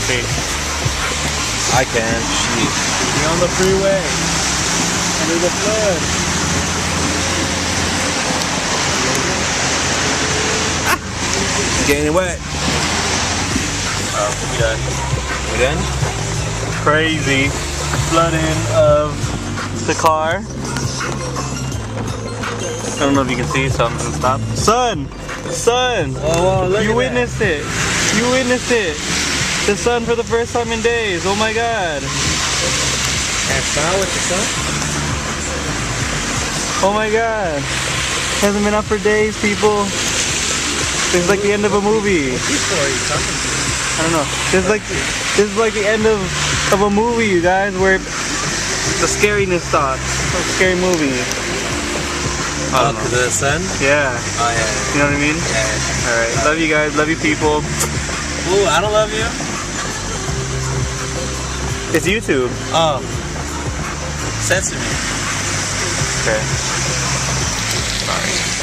see. I can. Shit. We're on the freeway. And there's a flood. It's getting wet. Oh, we done. We done? Crazy flooding of the car. I don't know if you can see, so I'm gonna stop. Son! Son! Whoa, look You witnessed it! You witnessed it! The sun for the first time in days! Oh my god! And foul with the sun? Oh my god! Hasn't been up for days, people. This is like the end of a movie. What people are you talking to? I don't know. This is like the end of a movie, you guys, where the scariness stops. It's a scary movie. Oh, because of the sun? Yeah. Oh, yeah. You know what I mean? Yeah. Alright. Love you guys. Love you people. Ooh, I don't love you. It's YouTube. Oh. Censor me. Okay. Sorry.